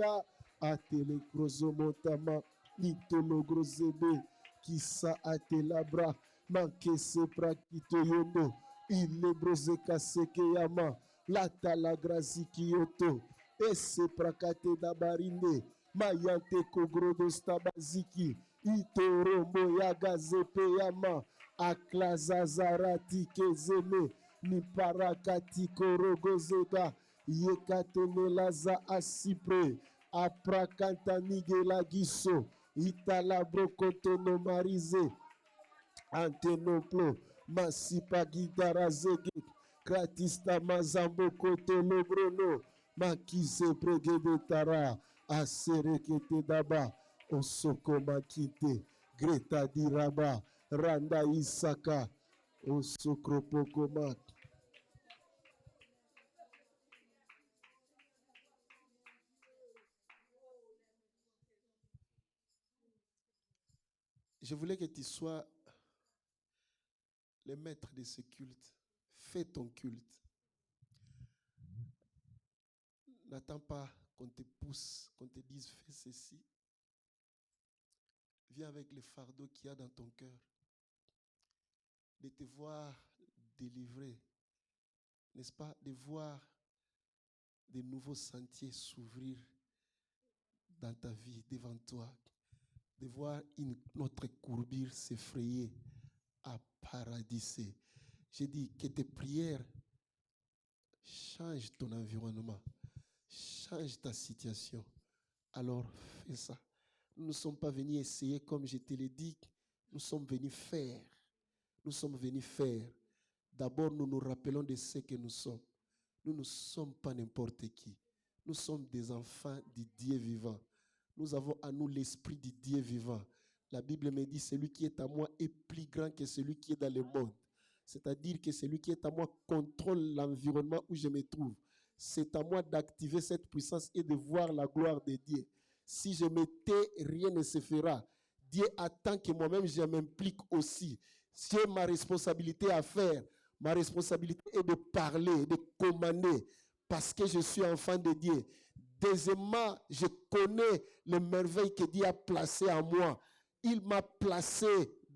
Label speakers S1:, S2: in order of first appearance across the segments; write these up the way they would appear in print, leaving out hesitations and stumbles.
S1: Saka, Atele Grozomotama, Nitolo Grozebe, Kisa Atelabra, Mankese Prakitoyondo, Ilebrose Kasekeyama, Latala Grazikiyoto, Ese Prakate Dabarinde, Mayante Kogrodos Tabaziki, Itorombo Yagazepe Yama, Aklazazarati Kezeme, Niparakati Korogozega, Yekatenelaza Asipre, Aprakanta Nigela Giso, Italabrokotono Marize, Antenoplo, Masipa Gidarazege, Kratista Mazambo Kotolo Brono, Makise Pregede Tara, Aserekete Daba, Osoko Makite, Greta Diraba, Randa Isaka, Osokropoko Mak. Je voulais que tu sois le maître de ce culte. Fais ton culte. N'attends pas qu'on te pousse, qu'on te dise fais ceci. Viens avec le fardeau qu'il y a dans ton cœur. De te voir délivré, n'est-ce pas? De voir de nouveaux sentiers s'ouvrir dans ta vie, devant toi. De voir notre courbure s'effrayer, à paradiser. J'ai dit que tes prières changent ton environnement, changent ta situation. Alors fais ça. Nous ne sommes pas venus essayer, comme je te l'ai dit, nous sommes venus faire. Nous sommes venus faire. D'abord, nous nous rappelons de ce que nous sommes. Nous ne sommes pas n'importe qui. Nous sommes des enfants du Dieu vivant. Nous avons à nous l'esprit du Dieu vivant. La Bible me dit, celui qui est à moi est plus grand que celui qui est dans le monde. C'est-à-dire que celui qui est à moi contrôle l'environnement où je me trouve. C'est à moi d'activer cette puissance et de voir la gloire de Dieu. Si je me tais, rien ne se fera. Dieu attend que moi-même je m'implique aussi. J'ai ma responsabilité à faire. Ma responsabilité est de parler, de commander, parce que je suis enfant de Dieu. Deuxièmement, je connais les merveilles que Dieu a placées en moi. Il m'a placé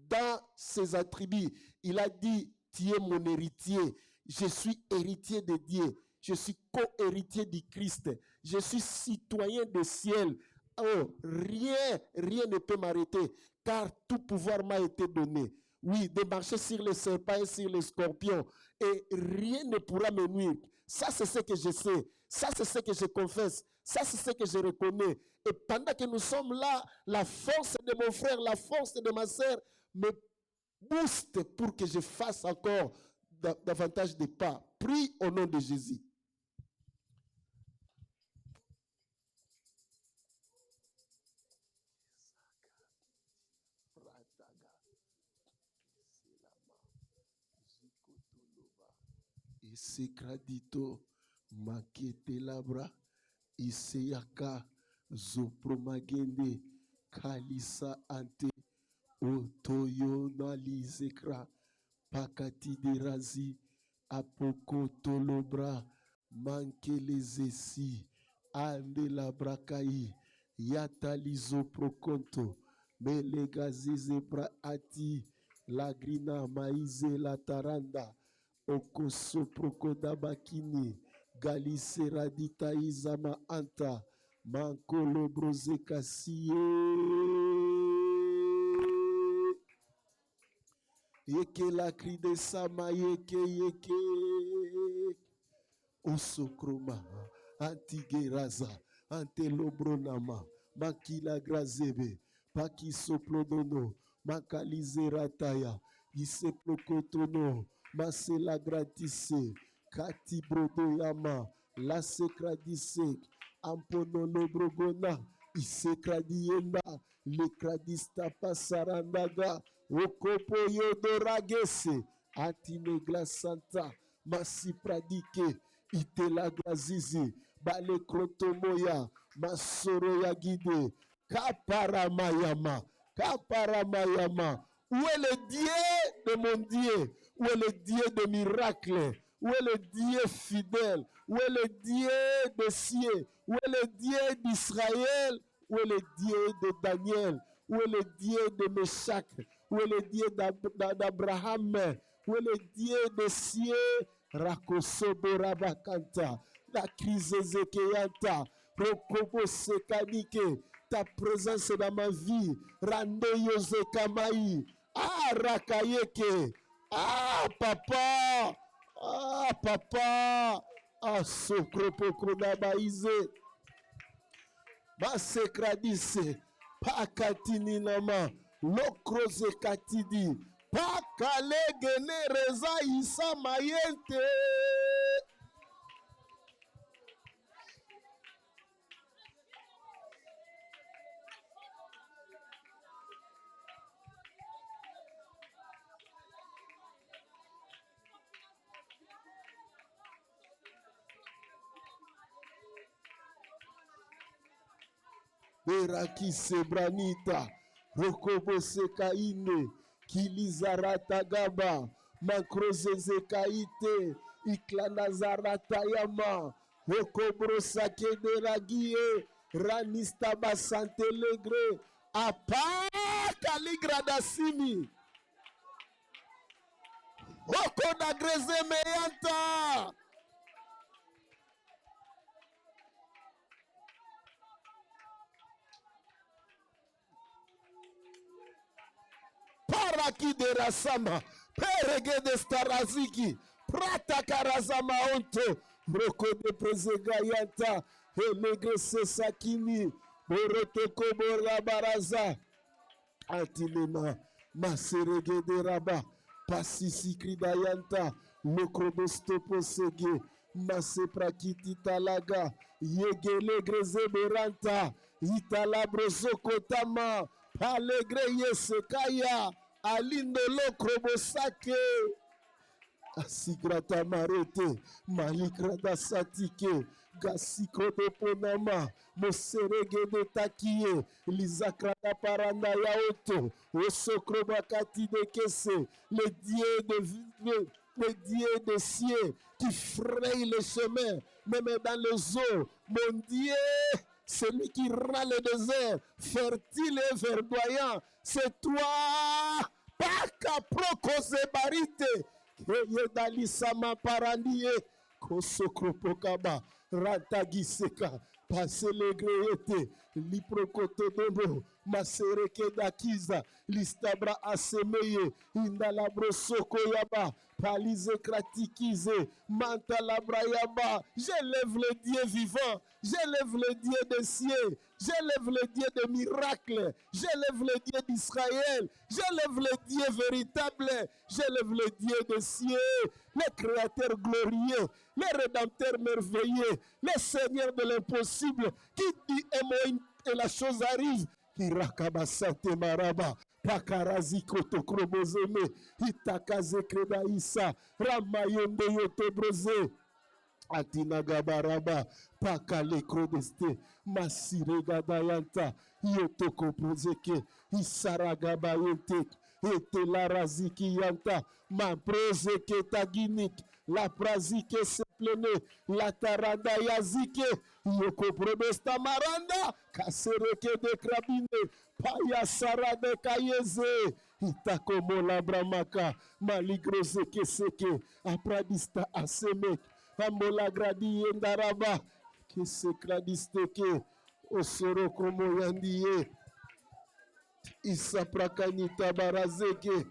S1: dans ses attributs. Il a dit, tu es mon héritier. Je suis héritier de Dieu. Je suis co-héritier du Christ. Je suis citoyen du ciel. Oh, rien ne peut m'arrêter, car tout pouvoir m'a été donné. Oui, de marcher sur les serpents et sur les scorpions. Et rien ne pourra me nuire. Ça, c'est ce que je sais. Ça, c'est ce que je confesse. Ça, c'est ce que je reconnais. Et pendant que nous sommes là, la force de mon frère, la force de ma sœur me booste pour que je fasse encore davantage de pas. Prie au nom de Jésus. Isekradito makete labra iseyaka zopromagende kalisa ante otoyonalizekra pakati derazi apokotolobra mankelezesi ande labrakai yatalizoprokonto melegazizebra ati lagrina maize lataranda Okoso prokodabakini galiseradita izama anta mankolo brozekasiye yeke la cri de sama yeke osokroma antigeraza antelobronama makila grazebe pakisoplodono makalizerataya iseplokotono Masela gratise, kati brodo yama, la sekradise, ampono lobrogona, isekradienda, le kradista pasarandaga, okopo yodoragese, atine glasanta, masi pradike, itela glazizi, bale krotomoya, masoro yagide, kaparamayama, kaparamayama. Où est le Dieu de mon Dieu? Où est le Dieu de miracles? Où est le Dieu fidèle? Où est le Dieu de cieux? Où est le Dieu d'Israël? Où est le Dieu de Daniel? Où est le Dieu de Meshach? Où est le Dieu d'Abraham? Où est le Dieu de cieux? Rakosobo Rabakanta. La crise Ezekeyanta. Rokobo Sekanike. Ta présence dans ma vie. Rande Yosekamaï. Ah, Rakayeke. Ah, papa. Ah, papa. Ah, Sokropokodabaïze. Basekradise. Pakatinilama. Lokroze katidi. Pakalegene reza isa mayente. Beraki sebranita, rokobo sekaine, kilizarata gaba, makroze zekaite, iklanazarata yama, rokobro sake de ragie, ranista basante legre, apa kaligrada simi, okoda greze meyanta. Paraki de rasama, perege de staraziki, prata karazama onto, broko de prezegayanta, elegre sesakini, borotoko borabaraza, antilema, maserege de raba, pasisi kridayanta, lokrodostopo sege, mase prakiti talaga, yegele grezeberanta, italabroso Alegre yesekaya, alindolo krobosake, asigrata marete, maligrada satike, gasiko de ponama, moserege de takie, lizakrada paranda yaoto, osokrobakati de kese, le Dieu de cieux qui fraye le chemin, même dans les eaux, mon Dieu. Celui qui rend le désert fertile et verdoyant, c'est toi. Paka prokose barite. Yedali sama parandie. Kosokropokaba. Ratagiseka. Passe le greyete. Liprokotodobo. Masereke dakiza. Listabra asemeye. Indalabro sokoyaba. Palize kratikize. Mantalabra yaba. J'élève le Dieu vivant. J'élève le Dieu des cieux, j'élève le Dieu des miracles, j'élève le Dieu d'Israël, j'élève le Dieu véritable, j'élève le Dieu des cieux, le Créateur glorieux, le Rédempteur merveilleux, le Seigneur de l'impossible, qui dit un mot et la chose arrive. Hirakabasate maraba, pakarazi kotokrobozeme, hitakaze kredaisa, ramayonde yotobrose. Atinagabaraba, pakale krodeste, masirega dayanta, yotoko prozeke, isaragabayente, ete la raziki yanta, ma prozeke taginik, la prazike seplene, la taranda yazike, yoko probesta maranda, kasereke de krabine, paya sara de kayeze, itakomo la bramaka, maligrozeke seke, apradista asemek, Ambola gradi yendaraba que se cladisteke osoro como yandiye isa prakanita barazeke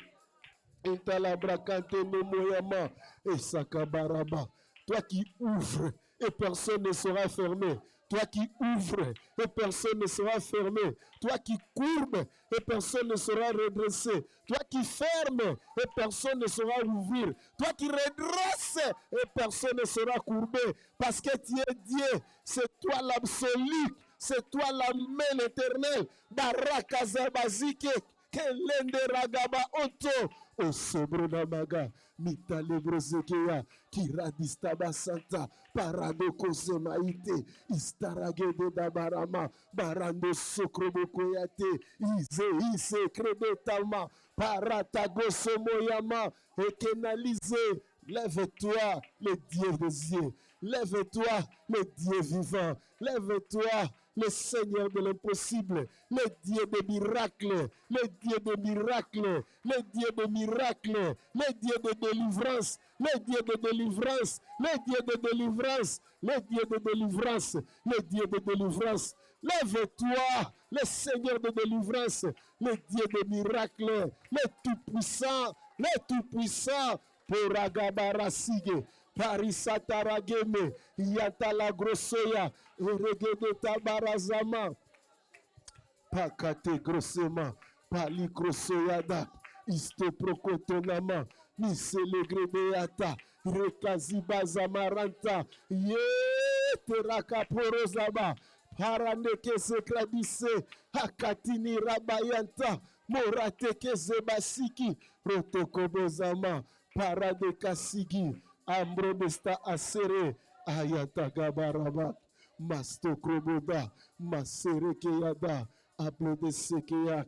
S1: intala brakante momoyama et sakabaraba. Toi qui ouvres et personne ne sera fermé. Toi qui ouvres et personne ne sera fermé. Toi qui courbes et personne ne sera redressé. Toi qui fermes et personne ne sera ouvrir. Toi qui redresses et personne ne sera courbé. Parce que tu es Dieu. C'est toi l'absolu. C'est toi la main éternelle. Barakazabazike. Kelende ragaba onto. Osobro namaga. Mitalebrozekeya. Kiradistaba santa. Paradoko semaite. Istarage de dabarama. Barando sokrobokoyate. Ise krede talma. Paratago somoyama. Ekenalize. Lève-toi, le Dieu des cieux. Lève-toi, le Dieu vivant. Lève-toi, le Seigneur de l'impossible. Le Dieu des miracles. Le Dieu des miracles. Le Dieu des miracles. Le Dieu de délivrance. Le Dieu de délivrance. Le Dieu de délivrance. Le Dieu de délivrance. Le Dieu de délivrance. Lève-toi, le Seigneur de délivrance, le Dieu des miracles, le Tout-Puissant, le Tout-Puissant, pour Agabarasige, Parisatarageme, Yatala Grossoya, Regede Tabarazama, Pakate Grossema, Pali Grossoyada, Istoprokotonama, Miselegrebeata, Rekazibazamaranta, Terakaporozaba, Paraneke Sekradise, Hakatini Rabayanta, Morateke Zebasiki, Protokobozama, Paradekasigi, Ambrobesta Asere, Ayata Gabaraba, Mastokroboda, Maserekeyada, Ablodesekeyak.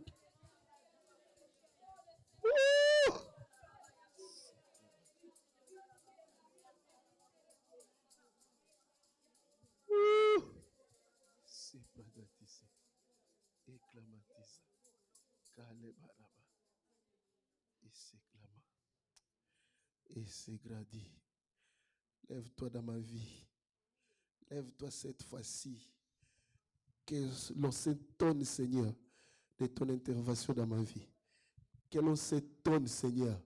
S1: Et c'est gradi. Lève-toi dans ma vie. Lève-toi cette fois-ci. Que l'on s'étonne, Seigneur, de ton intervention dans ma vie. Que l'on s'étonne, Seigneur,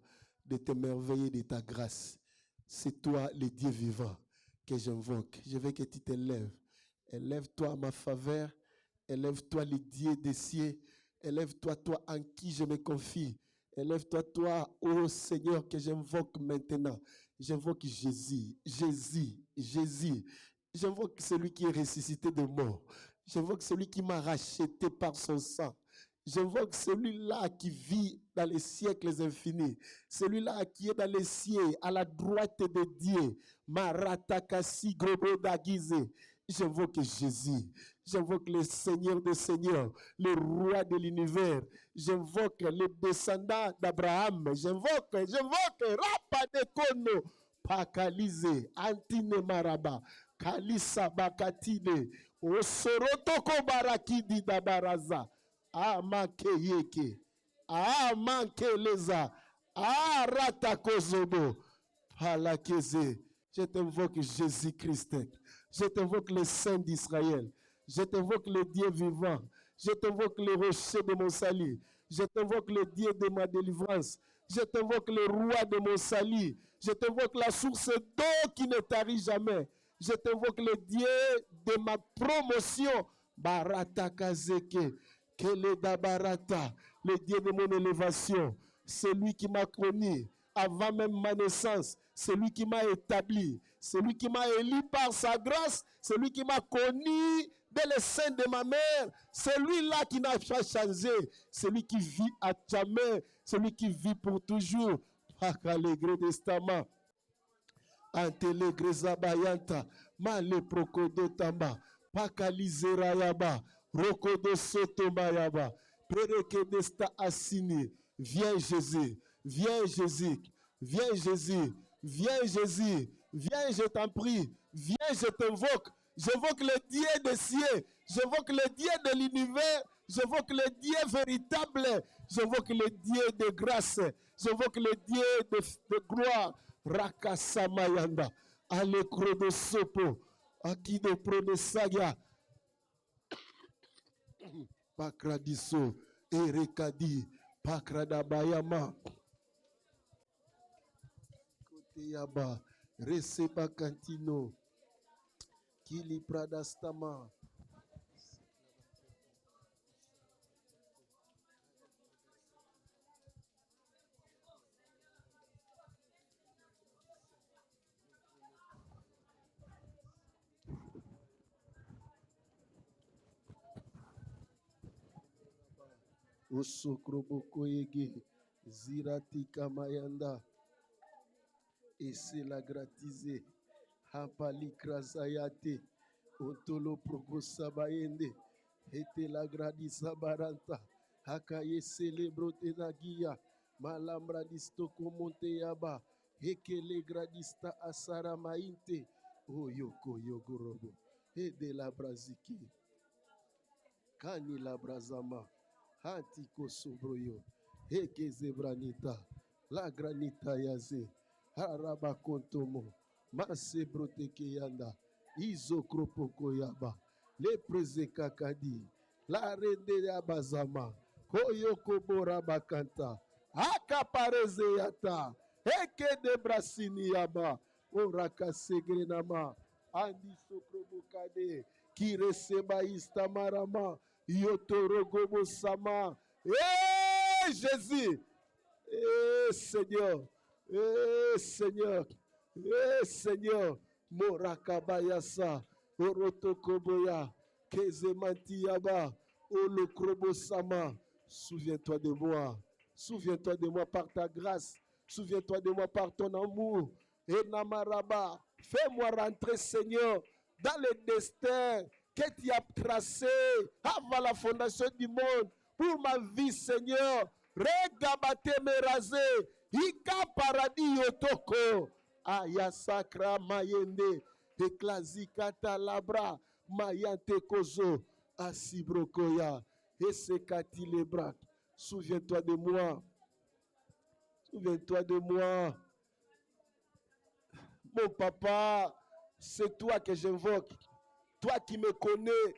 S1: de tes merveilles, de ta grâce. C'est toi, le Dieu vivant, que j'invoque. Je veux que tu te lèves. Élève-toi à ma faveur. Élève-toi, le Dieu des cieux. Élève-toi, toi en qui je me confie. Élève-toi, toi, ô Seigneur, que j'invoque maintenant. J'invoque Jésus, Jésus, Jésus. J'invoque celui qui est ressuscité de mort. J'invoque celui qui m'a racheté par son sang. J'invoque celui-là qui vit dans les siècles infinis. Celui-là qui est dans les cieux, à la droite de Dieu. Maratakasi grobo daguise. J'invoque Jésus. J'invoque le Seigneur des Seigneurs, le roi de l'univers. J'invoque les descendants d'Abraham. J'invoque, Rapa de Kono, Pakalize, Antine Maraba, Kalisa Bakatine, Osorotoko Barakidi Dabaraza, Amanke Yeke, Amanke Leza, Arata Kozobo, Palakeze. Je t'invoque Jésus-Christ. Je t'invoque le Saint d'Israël. Je t'invoque le Dieu vivant. Je t'invoque le rocher de mon salut. Je t'invoque le Dieu de ma délivrance. Je t'invoque le roi de mon salut. Je t'invoque la source d'eau qui ne tarit jamais. Je t'invoque le Dieu de ma promotion. Barata Kazeke, Keleda Barata, le Dieu de mon élévation. Celui qui m'a connu avant même ma naissance. Celui qui m'a établi. Celui qui m'a élu par sa grâce. Celui qui m'a connu dès le sein de ma mère, celui-là qui n'a pas changé, celui qui vit à jamais, celui qui vit pour toujours. Pakalegre destama, antelegre zabayanta, male prokodo tamba, pakalizera yaba, rokodo soto mayaba, pereke desta asini. Viens Jésus, viens Jésus, viens Jésus, viens Jésus, viens je t'en prie, viens je t'invoque. J'évoque le Dieu des cieux. J'évoque le Dieu de l'univers. J'évoque le Dieu véritable. J'évoque le Dieu de grâce. J'évoque le Dieu de gloire. Rakasamayanda. Alekro de Sopo. Akido Pro de Saga. Pakradiso. Erekadi. Pakradabayama. Koteyaba. Reseba Cantino. Kili Pradastama. Osokroboko Yege. Zirati Kamayanda. Et c'est la gratiser. Hapali Krasayate. Otolo Progosabayende. Ete la gradisa baranta. Hakaye celebro tenagia. Malambra distoko monte yaba. Ekele gradista asara mainte. Oyoko yogorobo. Ede la braziki. Kani la brazama. Antiko sobroyo. Eke zebranita. La granita yaze. Haraba kontomo. Mase broteke yanda. Izo kropoko yaba. Le preze kakadi. La rende yabazama. Hoyoko bora bakanta. Akapareze yata. Eke de brasini yaba. Oraka segrenama. Andi sokrobokade. Kireseba istamarama. Yotorogobo sama. Eh Jésus. Eh Seigneur. Eh Seigneur. Eh Seigneur. Morakabayasa. Orotokoboya. Kezemantiyaba. Olokrobo sama. Souviens-toi de moi. Souviens-toi de moi par ta grâce. Souviens-toi de moi par ton amour. Et Namaraba. Fais-moi rentrer, Seigneur, dans le destin que tu as tracé avant la fondation du monde pour ma vie, Seigneur. Regabate merase, ika paradis yotoko, ayasakra mayende, eklazikata labra, mayante kozo, asibrokoya, esekati lebra. Souviens-toi de moi. Souviens-toi de moi. Mon papa, c'est toi que j'invoque. Toi qui me connais,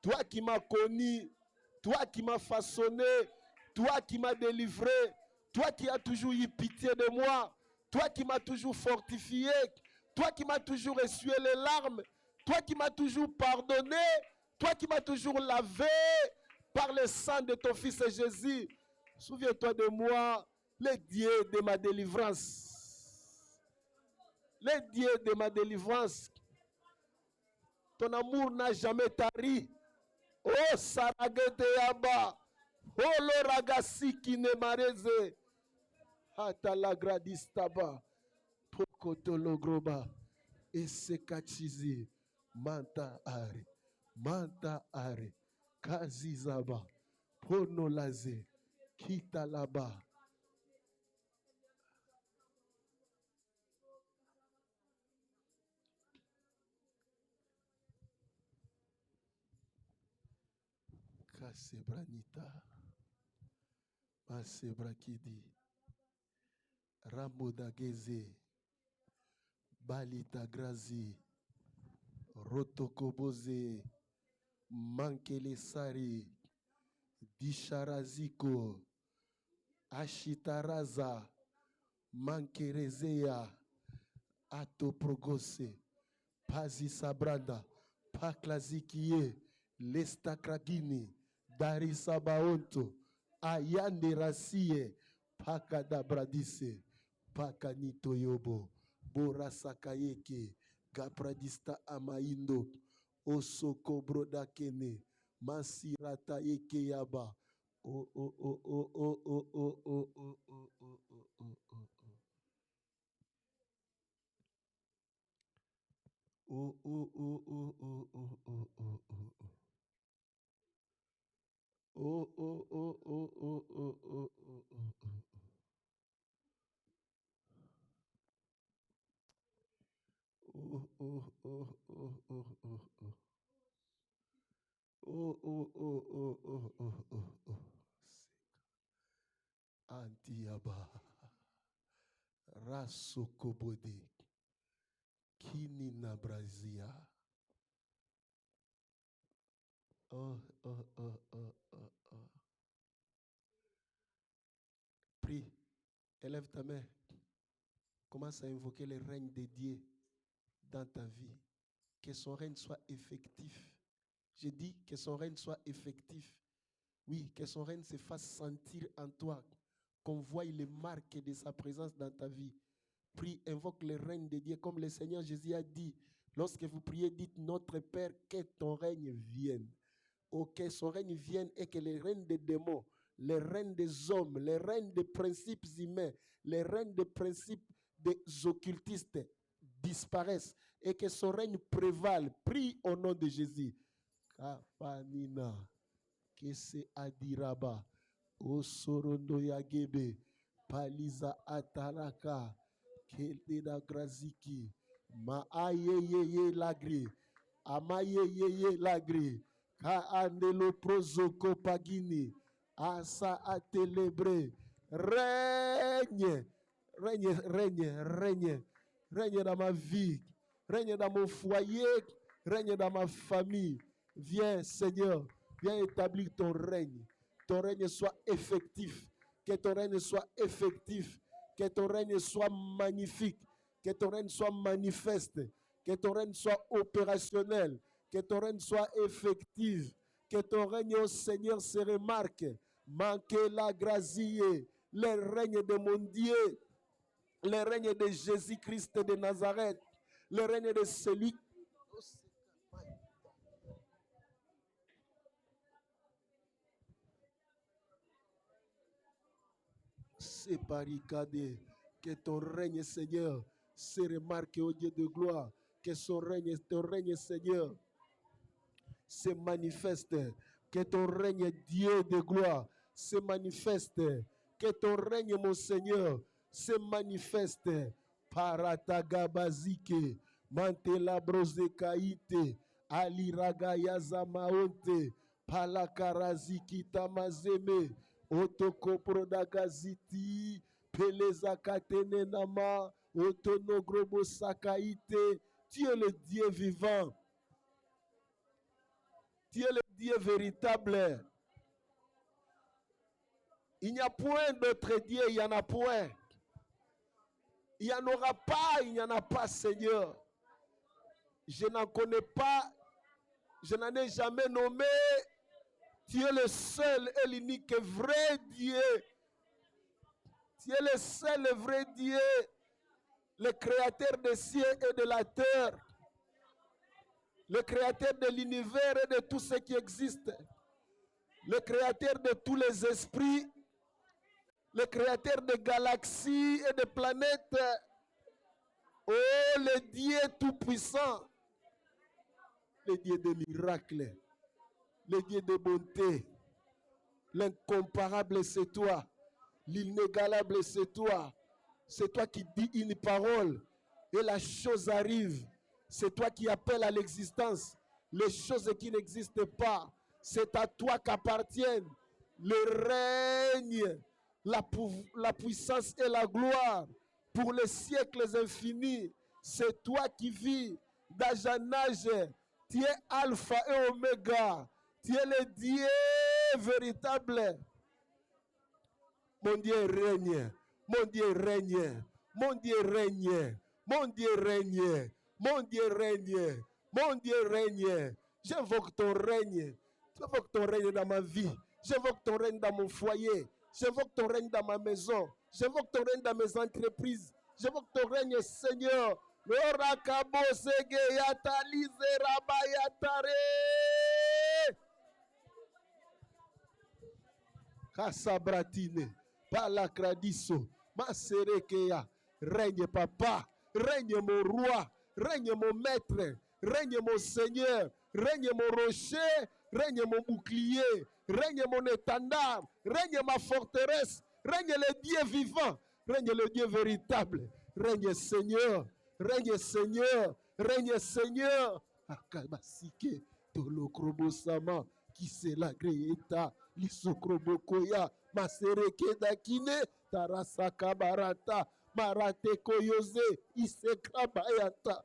S1: toi qui m'as connu, toi qui m'as façonné, toi qui m'as délivré, toi qui as toujours eu pitié de moi, toi qui m'as toujours fortifié, toi qui m'as toujours essuyé les larmes, toi qui m'as toujours pardonné, toi qui m'as toujours lavé par le sang de ton Fils Jésus. Souviens-toi de moi, le Dieu de ma délivrance. Le Dieu de ma délivrance. Ton amour n'a jamais tari. Oh, Saragete Yaba. Oh, Loragasi ne mareze. Hatala gradistaba. Pokotolo groba. Esekachizi. Manta are. Manta are. Kazizaba. Ponolaze. Kitalaba. Kasebranita. Masebrakidi. Ramodageze. Balita grazi. Rotokoboze. Mankele sari. Disharaziko. Ashitaraza. Mankerezea. Atoprogose. Pazi sabranda. Paklazikie. Lestakragini. Darisabaonto. Ayande rasie. Pakadabradise. Pakanitoyobo. Borasakayeke. Gapradista amaindo. Osoko brodakene. Masirata yeke yaba. Oh, oh, oh, oh, oh, oh, oh, oh, oh, oh, oh, oh, oh, oh. Oh, oh, oh, oh, oh, oh, oh, oh, oh, oh. Oh, oh, oh, oh, oh, oh, oh, oh, oh, oh. Oh, oh, oh, oh, oh, oh, oh. Oh, oh, oh, oh, oh, oh, oh, oh. Antiaba. Rasokobode. Kini na Brazia. Oh, oh, oh, oh, oh, oh. Prie. Élève ta main. Commence à invoquer le règne de Dieu dans ta vie. Que son règne soit effectif. Je dis que son règne soit effectif. Oui, que son règne se fasse sentir en toi. Qu'on voie les marques de sa présence dans ta vie. Prie, invoque le règne de Dieu. Comme le Seigneur Jésus a dit, lorsque vous priez, dites, notre Père, que ton règne vienne. Oh, que son règne vienne et que le règne des démons, le règne des hommes, le règne des principes humains, le règne des principes des occultistes disparaissent et que son règne prévale. Prie au nom de Jésus. Kapanina, Kese Adiraba, Osorondo Yagebe, Paliza Ataraka, Kelida graziki. Ma ayeye lagri. Amayeye lagri. Ka andelo prozoko pagini. Asa atelebre. Règne. Règne, règne, règne. Règne dans ma vie. Règne dans mon foyer. Règne dans ma famille. Viens, Seigneur. Viens établir ton règne. Ton règne soit effectif. Que ton règne soit effectif. Que ton règne soit magnifique. Que ton règne soit manifeste. Que ton règne soit opérationnel. Que ton règne soit effectif. Que ton règne, au Seigneur, se remarque. Manquez la gracie. Le règne de mon Dieu. Le règne de Jésus-Christ de Nazareth. Le règne de celui. C'est barricadé. Que ton règne, Seigneur, se remarque au Dieu de gloire. Que ton règne, Seigneur, se manifeste. Que ton règne, Dieu de gloire, se manifeste. Que ton règne, mon Seigneur, se manifeste. Paratagabazike, mantela brozekaite, aliragaya maonte, palakaraziki tamazeme, otokoprodagaziti, pelezakatenenama, otonogrobosakaite. Tu es le Dieu vivant. Tu es le Dieu véritable. Il n'y a point d'autre Dieu, il n'y en a point. Il n'y en aura pas, il n'y en a pas, Seigneur. Je n'en connais pas, je n'en ai jamais nommé. Tu es le seul et l'unique vrai Dieu. Tu es le seul et vrai Dieu, le créateur des cieux et de la terre, le créateur de l'univers et de tout ce qui existe, le créateur de tous les esprits, le créateur des galaxies et des planètes. Oh, le Dieu tout-puissant, le Dieu de miracles, le Dieu de bonté, l'incomparable c'est toi, l'inégalable c'est toi. C'est toi qui dis une parole et la chose arrive. C'est toi qui appelles à l'existence les choses qui n'existent pas. C'est à toi qu'appartiennent le règne, la puissance et la gloire pour les siècles infinis. C'est toi qui vis d'âge en âge. Tu es Alpha et Oméga. Tu es le Dieu véritable. Mon Dieu règne. Mon Dieu règne. Mon Dieu règne. Mon Dieu règne. Mon Dieu règne. Mon Dieu règne. J'invoque ton règne. J'invoque ton règne dans ma vie. J'invoque ton règne dans mon foyer. J'invoque ton règne dans ma maison. J'invoque ton règne dans mes entreprises. J'invoque ton règne, Seigneur. Kasabratine, Palakradiso, Maserekeya. Règne, papa. Règne, mon roi. Règne, mon maître. Règne, mon Seigneur. Règne, mon rocher. Règne, mon bouclier. Règne, mon étendard. Règne, ma forteresse. Règne le Dieu vivant. Règne le Dieu véritable. Règne, Seigneur. Règne, Seigneur. Règne, Seigneur. Akabasike, Tolokrobosama, Kisela Greeta, Lisokrobokoya, Masereke Dakine, Tarasaka Barata, Marate Koyoze, Isekrabayata.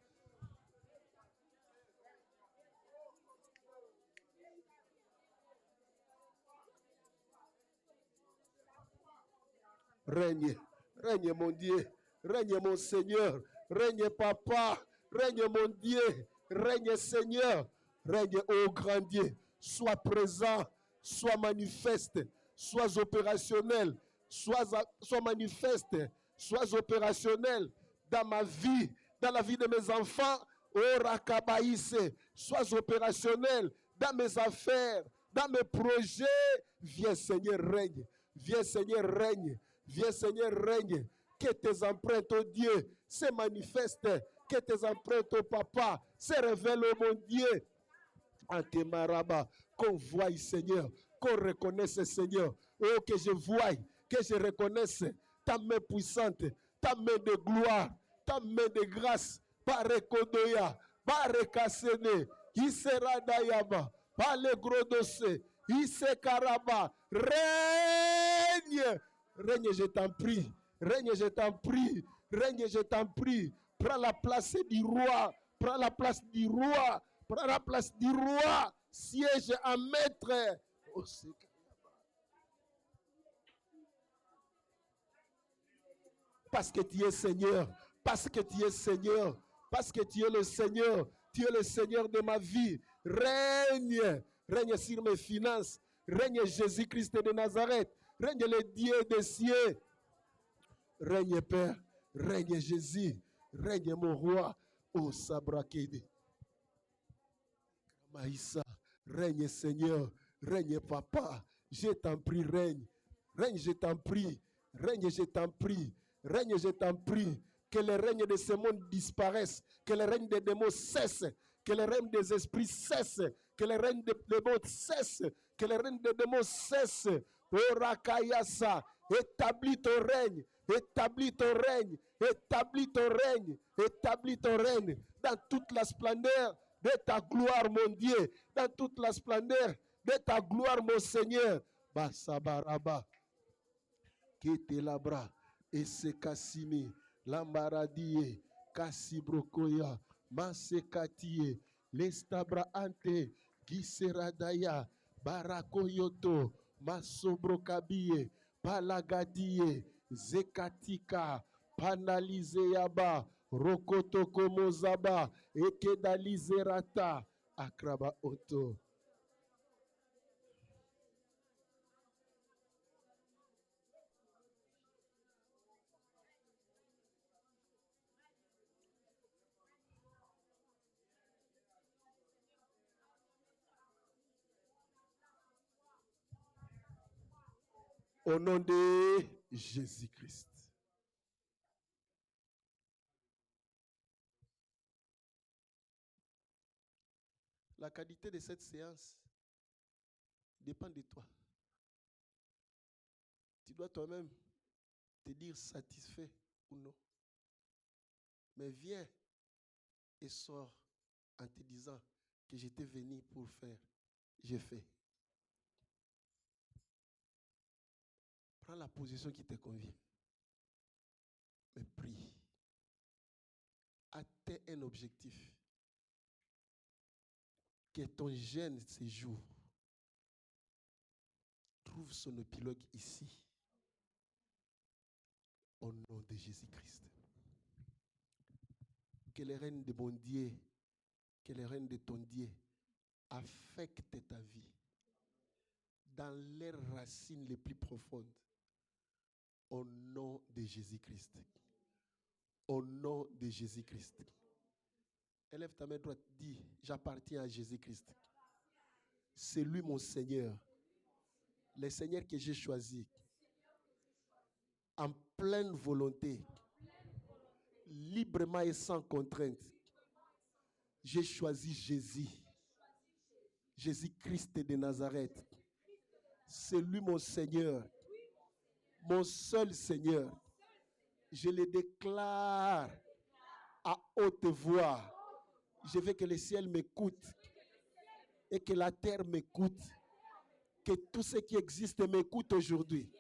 S1: Règne, règne mon Dieu, règne mon Seigneur, règne papa, règne mon Dieu, règne Seigneur, règne ô grand Dieu, sois présent, sois manifeste, sois opérationnel, sois manifeste, sois opérationnel dans ma vie, dans la vie de mes enfants, ô Rakabaïse, sois opérationnel dans mes affaires, dans mes projets. Viens Seigneur, règne, viens Seigneur, règne. Viens Seigneur, règne. Que tes empreintes, oh Dieu, se manifestent. Que tes empreintes, oh Papa, se révèlent, oh mon Dieu. Antemaraba, qu'on voie Seigneur, qu'on reconnaisse Seigneur. Oh, que je voie, que je reconnaisse ta main puissante, ta main de gloire, ta main de grâce. Barekodoya, Barekasene, Iseradayaba, Balegrodose, Isekaraba. Règne, règne, je t'en prie. Règne, je t'en prie. Règne, je t'en prie. Prends la place du roi. Prends la place du roi. Prends la place du roi. Siège à maître. Parce que tu es Seigneur. Parce que tu es Seigneur. Parce que tu es le Seigneur. Tu es le Seigneur de ma vie. Règne. Règne sur mes finances. Règne Jésus-Christ de Nazareth. Règne le Dieu des cieux. Règne Père. Règne Jésus. Règne mon roi. Oh Sabrakede. Maïssa. Règne Seigneur. Règne Papa. Je t'en prie, règne. Règne, je t'en prie. Règne, je t'en prie. Règne, je t'en prie. Que le règne de ce monde disparaisse. Que le règne des démons cesse. Que le règne des esprits cesse. Que le règne des démons cesse. Que le règne des démons cesse. Orakayasa. Établis ton règne. Établis ton règne. Établis ton règne. Établis ton règne. Dans toute la splendeur de ta gloire, mon Dieu. Dans toute la splendeur de ta gloire, mon Seigneur. Basabaraba. Kete labra. Ese kasimi. Lambaradie. Kasibrokoya. Masekatie. Lestabra ante. Giseradaya. Barakoyoto. Masobrokabie. Palagadie. Zekatika. Panalizeyaba. Rokoto Mozaba. Ekedalizerata. Akraba Oto. Au nom de Jésus-Christ. La qualité de cette séance dépend de toi. Tu dois toi-même te dire satisfait ou non. Mais viens et sors en te disant que j'étais venu pour faire. J'ai fait. Prends la position qui te convient. Mais prie. Atteins un objectif. Que ton jeûne séjour trouve son épilogue ici. Au nom de Jésus-Christ. Que les règnes de mon Dieu, que les règnes de ton Dieu affectent ta vie dans les racines les plus profondes. Au nom de Jésus-Christ. Au nom de Jésus-Christ. Élève ta main droite, dis, j'appartiens à Jésus-Christ. C'est lui mon Seigneur. Le Seigneur que j'ai choisi. En pleine volonté. Librement et sans contrainte. J'ai choisi Jésus. Jésus-Christ de Nazareth. C'est lui mon Seigneur. Mon seul Seigneur. Je le déclare à haute voix. Je veux que le ciel m'écoute et que la terre m'écoute. Que tout ce qui existe m'écoute aujourd'hui.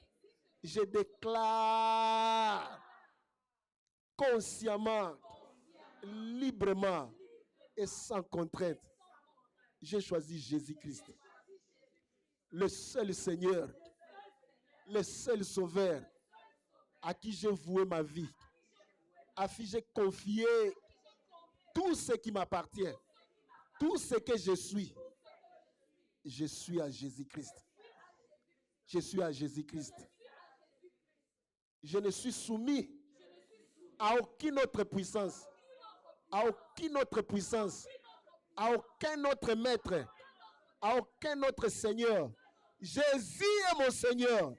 S1: Je déclare consciemment, librement et sans contrainte. J'ai choisi Jésus-Christ. Le seul Seigneur, le seul Sauveur à qui j'ai voué ma vie, à qui j'ai confié tout ce qui m'appartient, tout ce que je suis à Jésus-Christ. Je suis à Jésus-Christ. Je ne suis soumis à aucune autre puissance, à aucune autre puissance, à aucun autre maître, à aucun autre Seigneur. Jésus est mon Seigneur.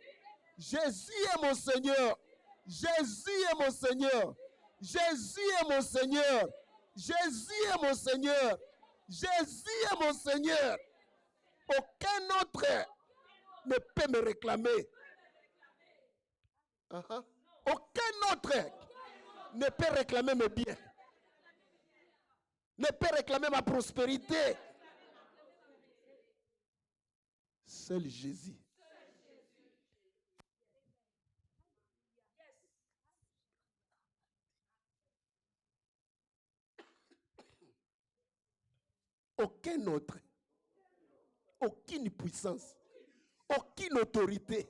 S1: Jésus est mon Seigneur. Jésus est mon Seigneur. Jésus est mon Seigneur. Jésus est mon Seigneur. Jésus est mon Seigneur. Aucun autre ne peut me réclamer. Aucun autre ne peut réclamer mes biens, ne peut réclamer ma prospérité. Seul Jésus. Aucun autre, aucune puissance, aucune autorité,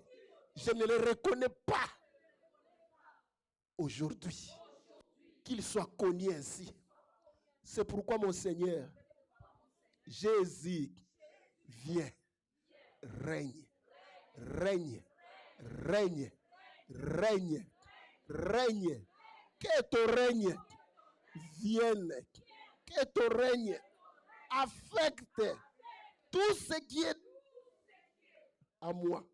S1: je ne le reconnais pas aujourd'hui, qu'il soit connu ainsi. C'est pourquoi mon Seigneur, Jésus, viens, règne, règne, règne, règne, règne, que ton règne vienne, que ton règne affecte tout ce qui est à moi.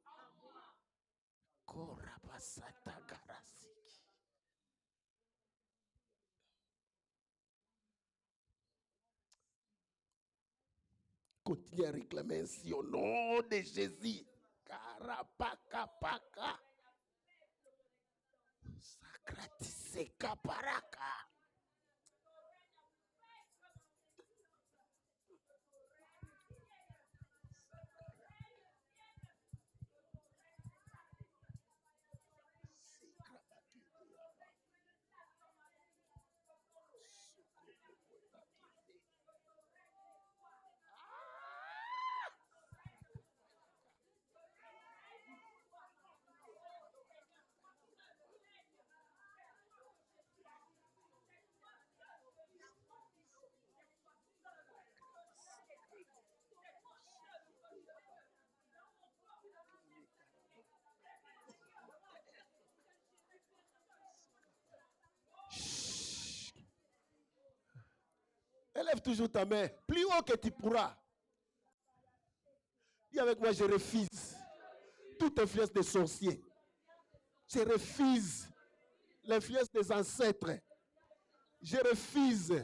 S1: Continue à réclamer ainsi au nom de Jésus. Karapakapaka. Sakratise kaparaka. Élève toujours ta main, plus haut que tu pourras. Dis avec moi, je refuse toute influence des sorciers. Je refuse l'influence des ancêtres. Je refuse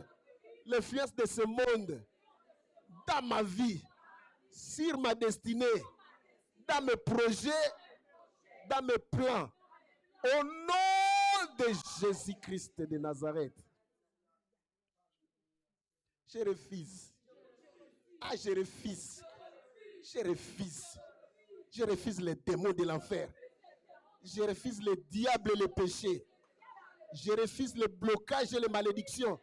S1: l'influence de ce monde dans ma vie, sur ma destinée, dans mes projets, dans mes plans. Au nom de Jésus-Christ de Nazareth. Je refuse. Ah, je refuse. Je refuse. Je refuse les démons de l'enfer. Je refuse les diables et les péchés. Je refuse le blocage et les malédictions.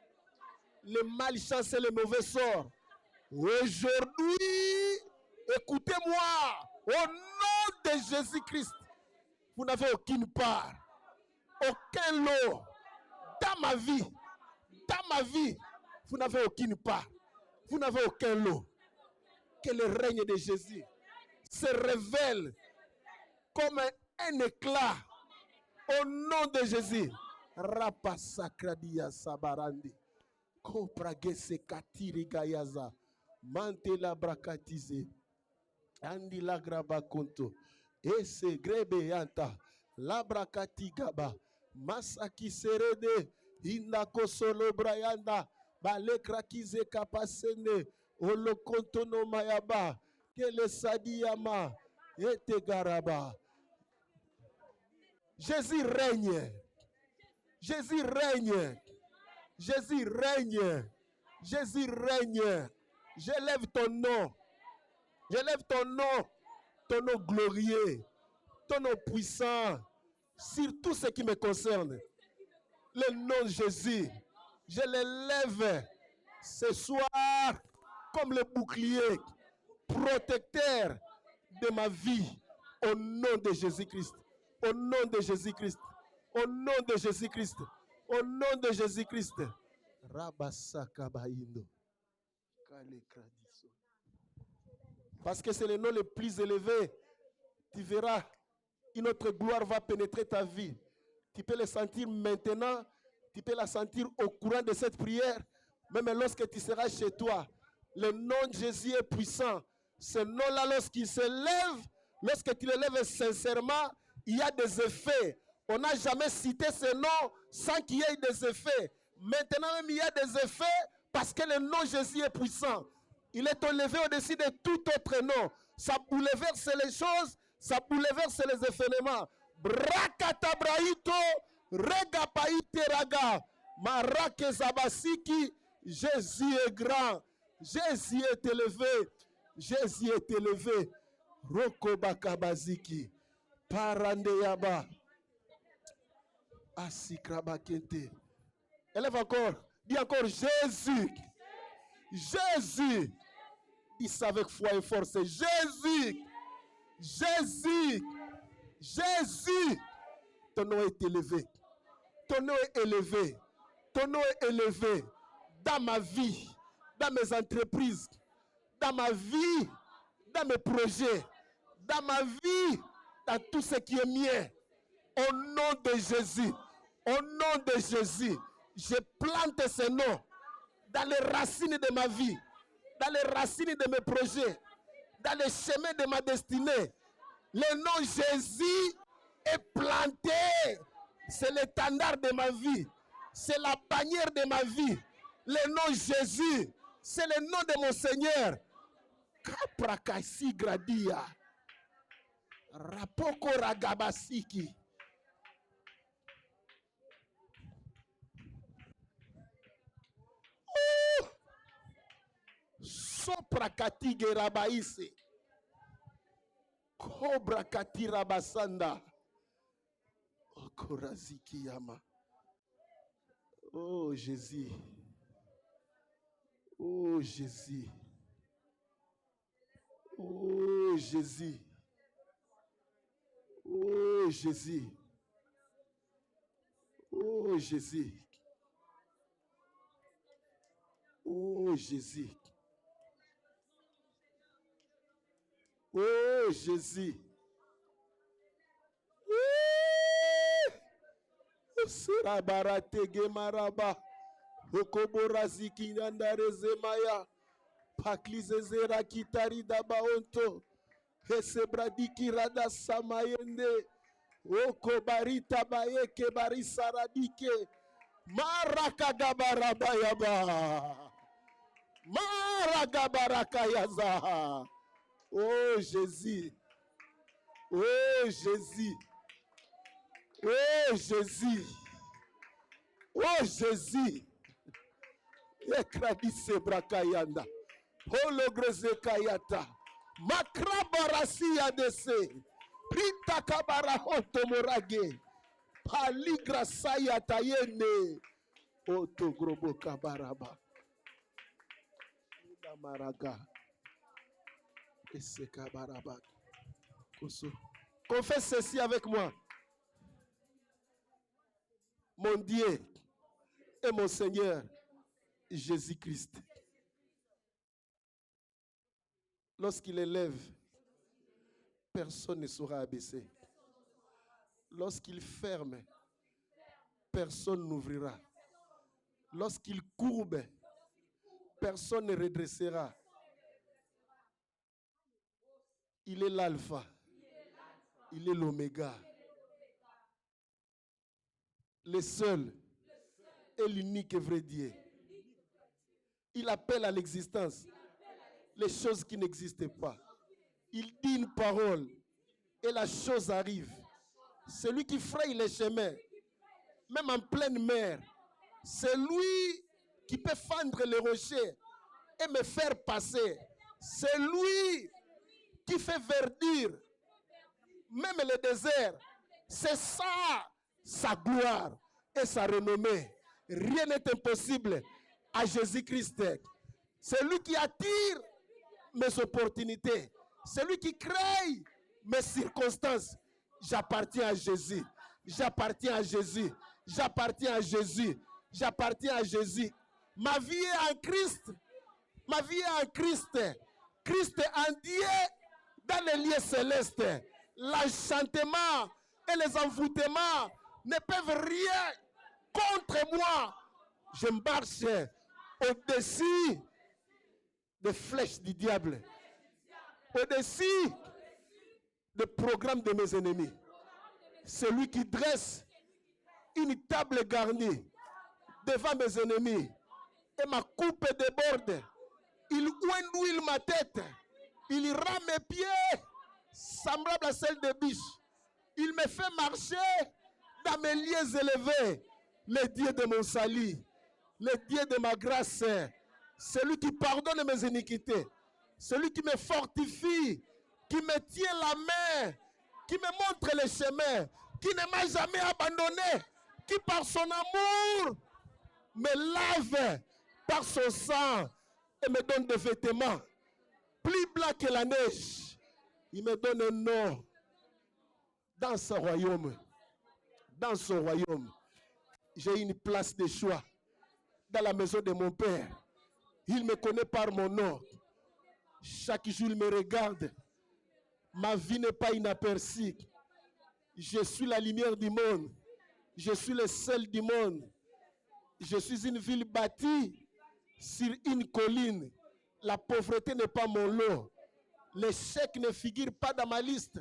S1: Les malchances et les mauvais sorts. Aujourd'hui, écoutez-moi. Au nom de Jésus-Christ, vous n'avez aucune part, aucun lot dans ma vie. Dans ma vie, vous n'avez aucune part. Vous n'avez aucun lot. Que le règne de Jésus se révèle comme un éclat au nom de Jésus. Rapa sakradia sabarandi. Kopragese katiri gayaza. Mantela brakatize. Andi la graba konto. Ese grebe yanta. La brakati gaba. Masaki serede. Indako solo brayanda. Balekrakize kapasene. Olokontono mayaba. Kele sadiyama. Ete garaba. Jésus règne. Jésus règne. Jésus règne. Jésus règne. J'élève ton nom. J'élève ton nom glorieux, ton nom puissant sur tout ce qui me concerne. Le nom de Jésus, je l'élève ce soir comme le bouclier protecteur de ma vie au nom de Jésus-Christ. Au nom de Jésus-Christ. Au nom de Jésus-Christ. Au nom de Jésus-Christ. Parce que c'est le nom le plus élevé. Tu verras, une autre gloire va pénétrer ta vie. Tu peux le sentir maintenant. Tu peux la sentir au courant de cette prière. Même lorsque tu seras chez toi. Le nom de Jésus est puissant. Ce nom-là, lorsqu'il se lève, lorsque tu le lèves sincèrement, il y a des effets. On n'a jamais cité ce nom sans qu'il y ait des effets. Maintenant même, il y a des effets parce que le nom de Jésus est puissant. Il est élevé au-dessus de tout autre nom. Ça bouleverse les choses, ça bouleverse les événements. Brakatabraito, Rega païte raga. Marake zabasiki. Jésus est grand. Jésus est élevé. Jésus est élevé. Roko bakabaziki. Parandeyaba. Asikrabakente. Élève encore. Dis encore Jésus. Jésus. Dis ça avec foi et force. Jésus. Jésus. Jésus. Ton nom est élevé. Ton nom est élevé. Ton nom est élevé. Dans ma vie. Dans mes entreprises. Dans ma vie. Dans mes projets. Dans ma vie. Dans tout ce qui est mien. Au nom de Jésus. Au nom de Jésus. Je plante ce nom dans les racines de ma vie, dans les racines de mes projets, dans les chemins de ma destinée. Le nom Jésus est planté. C'est l'étendard de ma vie. C'est la bannière de ma vie. Le nom Jésus, c'est le nom de mon Seigneur. Kaprakasi gradia. Rapoko ragabasiki. Soprakati gerabaise. Cobra katira basanda. Okoraziki yama. Oh Jésus. Oh Jésus. Oh Jésus. Oh Jésus. Oh Jésus. Oh Jésus. Oh Jésus. Sera baratege maraba. Okoboraziki nandareze maya. Paklizezera kitari dabaonto. Hesebradiki rada samayende. Okobarita bayeke barisaradike. Marakagabarabayaba. Maragabarakayaza. Oh Jésus. Oh Jésus. Oh Jésus. Oh Jésus. Ekradise brakayanda. Hologreze kayata. Makrabarasi adese. Prita kabara honto morage. Paligra sayata yene. Oto grobo kabaraba. Ida maraga. Ese kabaraba. Koso. Confesse ceci avec moi. Mon Dieu et mon Seigneur Jésus-Christ. Lorsqu'il élève, personne ne saura abaisser. Lorsqu'il ferme, personne n'ouvrira. Lorsqu'il courbe, personne ne redressera. Il est l'alpha. Il est l'oméga. Le seul et l'unique vrai Dieu. Il appelle à l'existence les choses qui n'existaient pas. Il dit une parole et la chose arrive. Celui qui fraye les chemins, même en pleine mer, c'est lui qui peut fendre les rochers et me faire passer. C'est lui qui fait verdir même le désert. C'est ça, sa gloire et sa renommée. Rien n'est impossible à Jésus-Christ. C'est lui qui attire mes opportunités. C'est lui qui crée mes circonstances. J'appartiens à Jésus. J'appartiens à Jésus. J'appartiens à Jésus. J'appartiens à Jésus. Ma vie est en Christ. Ma vie est en Christ. Christ est en Dieu dans les lieux célestes. L'enchantement et les envoûtements ne peuvent rien contre moi. Je marche au-dessus des flèches du diable. Au-dessus des programmes de mes ennemis. Celui qui dresse une table garnie devant mes ennemis et ma coupe déborde. Il ouine ma tête. Il rend mes pieds semblables à celle de biche. Il me fait marcher dans mes lieux élevés, le Dieu de mon salut, le Dieu de ma grâce, celui qui pardonne mes iniquités, celui qui me fortifie, qui me tient la main, qui me montre le chemin, qui ne m'a jamais abandonné, qui par son amour me lave par son sang et me donne des vêtements plus blancs que la neige. Il me donne un nom dans ce royaume. Dans ce royaume, j'ai une place de choix dans la maison de mon Père. Il me connaît par mon nom. Chaque jour, il me regarde. Ma vie n'est pas inaperçue. Je suis la lumière du monde. Je suis le sel du monde. Je suis une ville bâtie sur une colline. La pauvreté n'est pas mon lot. L'échec ne figure pas dans ma liste.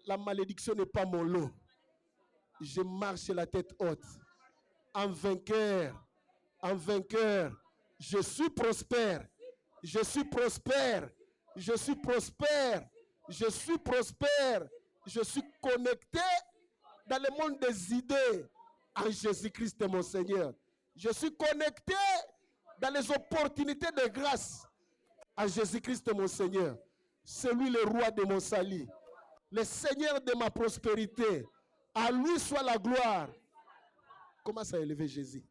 S1: La malédiction n'est pas mon lot. Je marche la tête haute. En vainqueur. En vainqueur. Je suis prospère. Je suis prospère. Je suis prospère. Je suis prospère. Je suis connecté dans le monde des idées en Jésus-Christ mon Seigneur. Je suis connecté dans les opportunités de grâce en Jésus-Christ mon Seigneur. C'est lui le roi de mon salut, le Seigneur de ma prospérité. À lui soit la gloire. Commence à élever Jésus.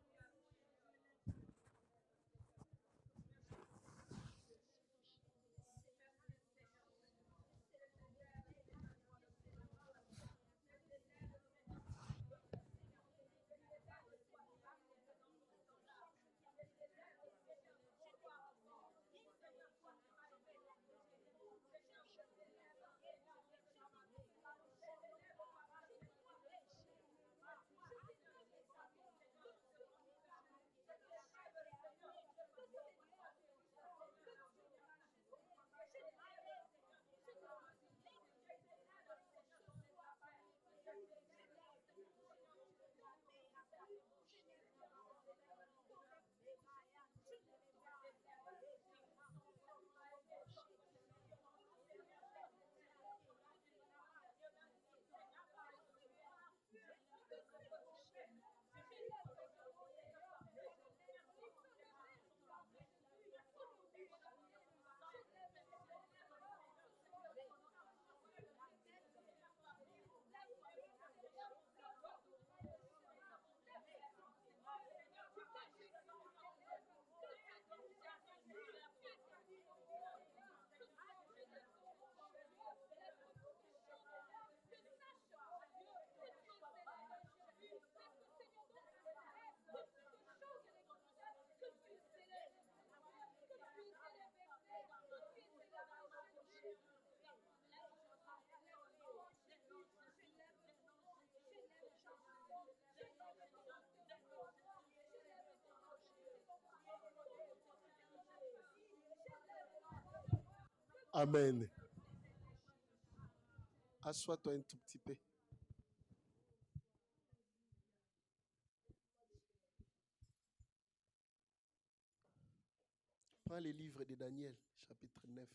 S1: Amen. Assois-toi un tout petit peu. Prends les livres de Daniel, chapitre 9.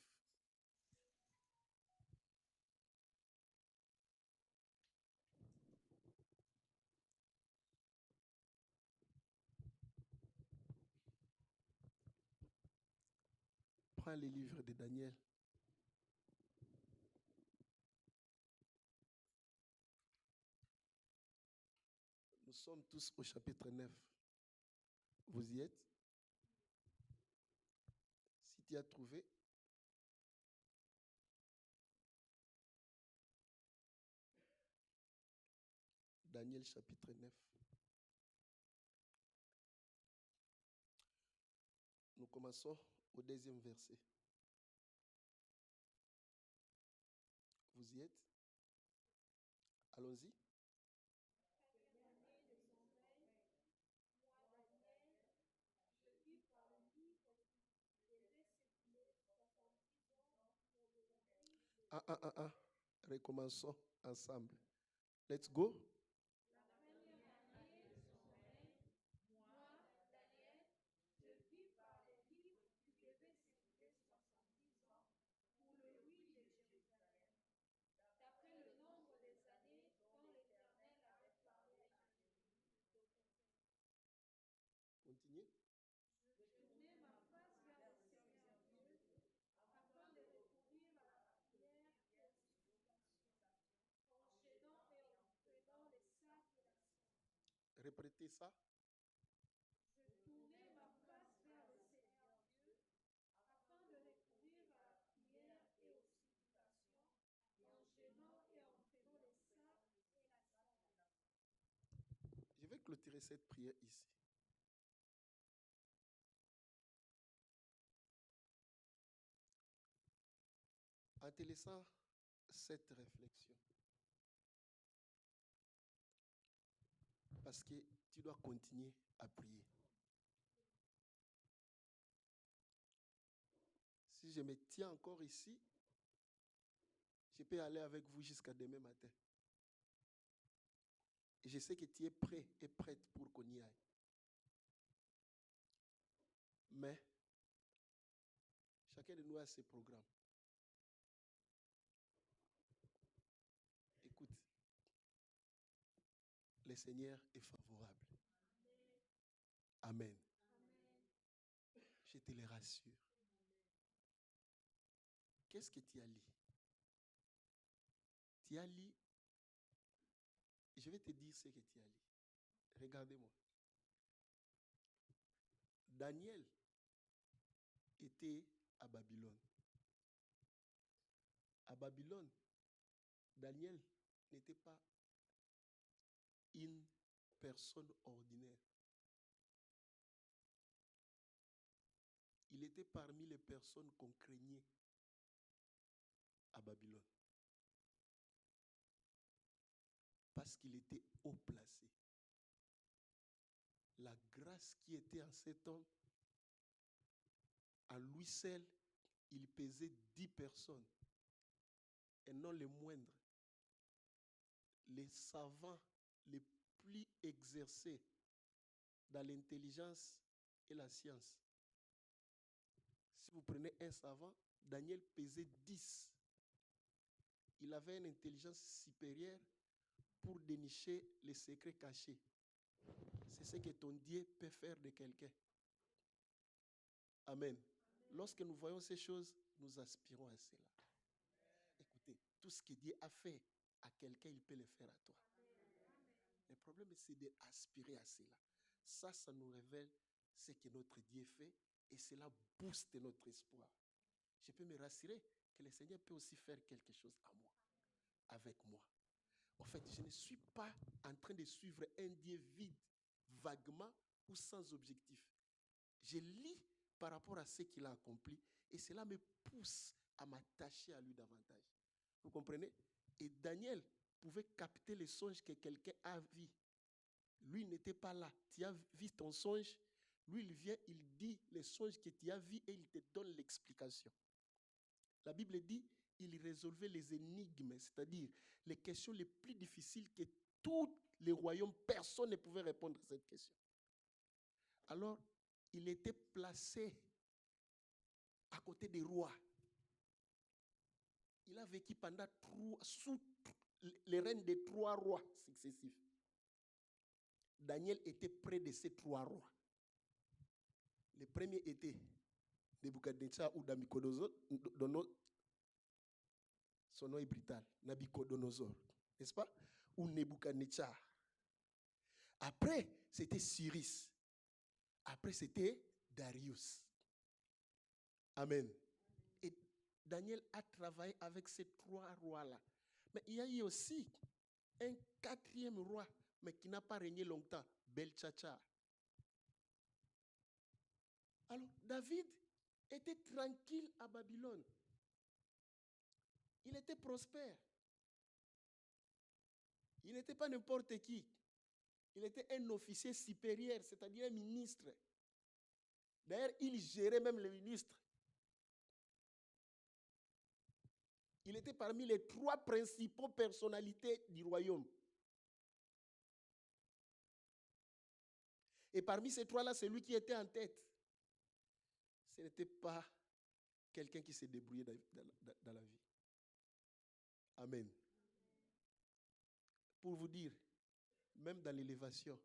S1: Prends les livres de Daniel. Nous sommes tous au chapitre 9. Vous y êtes? Si tu as trouvé, Daniel chapitre 9. Nous commençons au deuxième verset. Vous y êtes? Allons-y. Recommençons ensemble. Let's go. interpréter ça?
S2: Je tournai ma face vers le Seigneur Dieu afin de recourir à la prière et aux supplications en jeûnant et en prenant les sacs et la cendre.
S1: Je vais clôturer cette prière ici. En te laissant cette réflexion, parce que tu dois continuer à prier. Si je me tiens encore ici, je peux aller avec vous jusqu'à demain matin. Et je sais que tu es prêt et prête pour qu'on y aille. Mais chacun de nous a ses programmes. Écoute, le Seigneur est favorable. Amen. Je te le rassure. Qu'est-ce que tu as lu? Tu as lu. Je vais te dire ce que tu as lu. Regardez-moi. Daniel était à Babylone. À Babylone, Daniel n'était pas une personne ordinaire. Il était parmi les personnes qu'on craignait à Babylone. Parce qu'il était haut placé. La grâce qui était en cet homme, à lui seul, il pesait 10 personnes. Et non les moindres. Les savants les plus exercés dans l'intelligence et la science. Si vous prenez un savant, Daniel pesait 10. Il avait une intelligence supérieure pour dénicher les secrets cachés. C'est ce que ton Dieu peut faire de quelqu'un. Amen. Lorsque nous voyons ces choses, nous aspirons à cela. Écoutez, tout ce que Dieu a fait à quelqu'un, il peut le faire à toi. Le problème, c'est d'aspirer à cela. Ça nous révèle ce que notre Dieu fait et cela booste notre espoir. Je peux me rassurer que le Seigneur peut aussi faire quelque chose à moi, avec moi. En fait, je ne suis pas en train de suivre un Dieu vide, vaguement ou sans objectif. Je lis par rapport à ce qu'il a accompli et cela me pousse à m'attacher à lui davantage. Vous comprenez? Et Daniel pouvait capter les songes que quelqu'un a vus. Lui n'était pas là. Tu as vu ton songe. Lui, il vient, il dit les songes que tu as vus et il te donne l'explication. La Bible dit, il résolvait les énigmes, c'est-à-dire les questions les plus difficiles que tous les royaumes, personne ne pouvait répondre à cette question. Alors, il était placé à côté des rois. Il a vécu sous les règnes des 3 rois successifs. Daniel était près de ces 3 rois. Le premier était Nebuchadnezzar ou Nabucodonosor. Son nom est brutal. Nabucodonosor. N'est-ce pas? Ou Nebuchadnezzar. Après, c'était Cyrus. Après, c'était Darius. Amen. Et Daniel a travaillé avec ces 3 rois-là. Mais il y a eu aussi un 4e roi, mais qui n'a pas régné longtemps, Beltchazzar. Alors, David était tranquille à Babylone. Il était prospère. Il n'était pas n'importe qui. Il était un officier supérieur, c'est-à-dire un ministre. D'ailleurs, il gérait même le ministre. Il était parmi les 3 principaux personnalités du royaume. Et parmi ces 3-là, c'est lui qui était en tête. Ce n'était pas quelqu'un qui s'est débrouillé dans la vie. Amen. Pour vous dire, même dans l'élévation,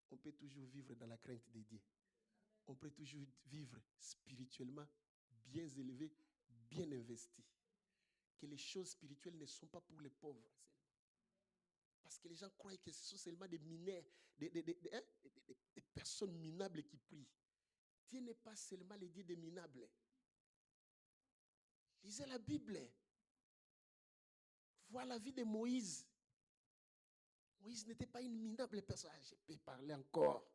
S1: on peut toujours vivre dans la crainte de Dieu. On peut toujours vivre spirituellement bien élevé, bien investi. Que les choses spirituelles ne sont pas pour les pauvres seulement. Parce que les gens croient que ce sont seulement des mineurs, des personnes minables qui prient. Dieu n'est pas seulement le Dieu des minables. Lisez la Bible. Vois la vie de Moïse. Moïse n'était pas une minable personne. Ah, je peux parler encore.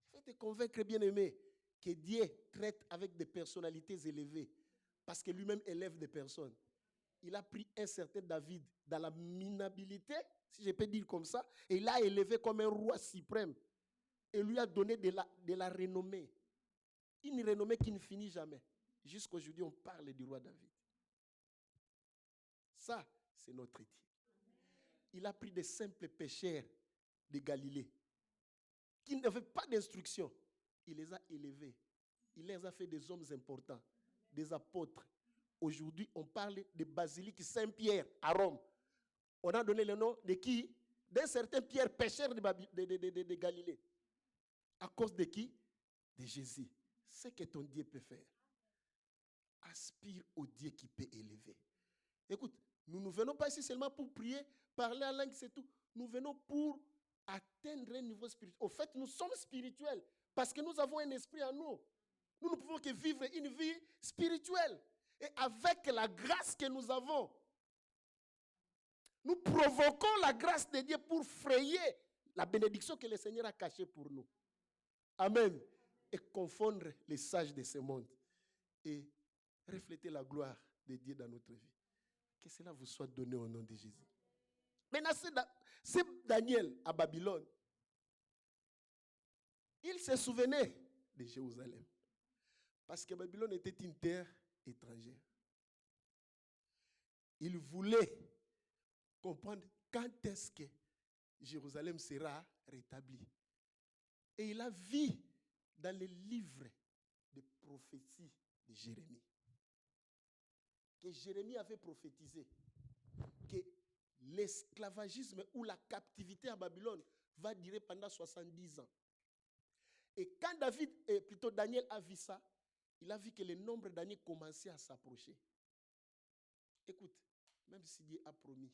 S1: Il faut te convaincre, bien-aimé, que Dieu traite avec des personnalités élevées. Parce que lui-même élève des personnes. Il a pris un certain David dans la minabilité, si je peux dire comme ça, et il l'a élevé comme un roi suprême. Et lui a donné de la renommée. Une renommée qui ne finit jamais. Jusqu'aujourd'hui, on parle du roi David. Ça, c'est notre Dieu. Il a pris des simples pécheurs de Galilée qui n'avaient pas d'instruction. Il les a élevés. Il les a fait des hommes importants, des apôtres. Aujourd'hui, on parle de basilique Saint-Pierre à Rome. On a donné le nom de qui? D'un certain Pierre, pécheur de Galilée. À cause de qui? De Jésus. Ce que ton Dieu peut faire. Aspire au Dieu qui peut élever. Écoute, nous ne venons pas ici seulement pour prier, parler en langue, c'est tout. Nous venons pour atteindre un niveau spirituel. Au fait, nous sommes spirituels parce que nous avons un esprit en nous. Nous ne pouvons que vivre une vie spirituelle. Et avec la grâce que nous avons, nous provoquons la grâce de Dieu pour frayer la bénédiction que le Seigneur a cachée pour nous. Amen. Et confondre les sages de ce monde. Et refléter la gloire de Dieu dans notre vie. Que cela vous soit donné au nom de Jésus. Maintenant, c'est Daniel à Babylone. Il se souvenait de Jérusalem. Parce que Babylone était une terre étrangère. Il voulait comprendre quand est-ce que Jérusalem sera rétablie. Et il a vu dans les livres de prophéties de Jérémie que Jérémie avait prophétisé que l'esclavagisme ou la captivité à Babylone va durer pendant 70 ans. Et quand Daniel a vu ça, il a vu que le nombre d'années commençait à s'approcher. Écoute, même si Dieu a promis,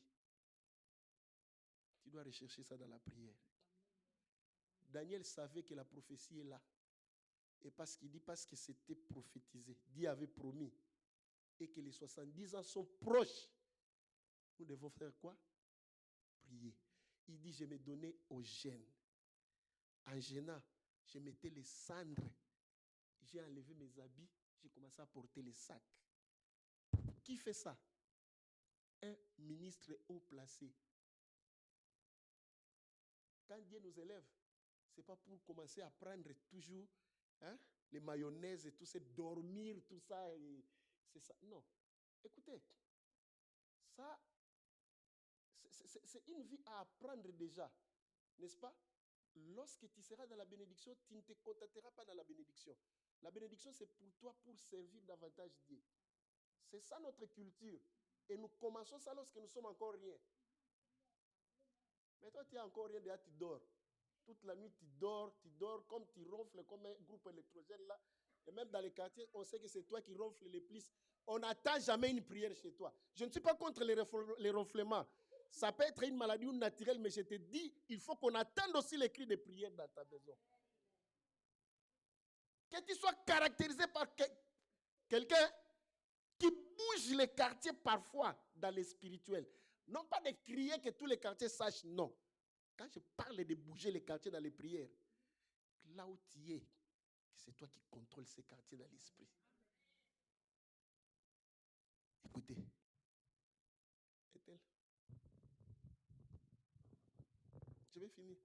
S1: tu dois rechercher ça dans la prière. Daniel savait que la prophétie est là. Et parce que c'était prophétisé, Dieu avait promis. Et que les 70 ans sont proches. Nous devons faire quoi? Prier. Il dit, je me donnais au jeûne. En jeûnant, je mettais les cendres. J'ai enlevé mes habits. J'ai commencé à porter les sacs. Qui fait ça? Un ministre haut placé. Quand Dieu nous élève, ce n'est pas pour commencer à prendre toujours les mayonnaises et tout ça, dormir, tout ça. C'est ça. Non. Écoutez, ça, c'est une vie à apprendre déjà. N'est-ce pas? Lorsque tu seras dans la bénédiction, tu ne te contenteras pas dans la bénédiction. La bénédiction, c'est pour toi pour servir davantage Dieu. C'est ça notre culture. Et nous commençons ça lorsque nous sommes encore rien. Mais toi, tu n'as encore rien, déjà tu dors. Toute la nuit, tu dors, comme tu ronfles comme un groupe électrogène là. Et même dans les quartiers, on sait que c'est toi qui ronfles les plus. On n'attend jamais une prière chez toi. Je ne suis pas contre les ronflements. Ça peut être une maladie ou naturelle, mais je te dis, il faut qu'on attende aussi les cris de prière dans ta maison. Que tu sois caractérisé par quelqu'un qui bouge les quartiers parfois dans les spirituels. Non pas de crier que tous les quartiers sachent, non. Quand je parle de bouger les quartiers dans les prières, là où tu es, c'est toi qui contrôles ces quartiers dans l'esprit. Écoutez. Est-elle? Je vais finir.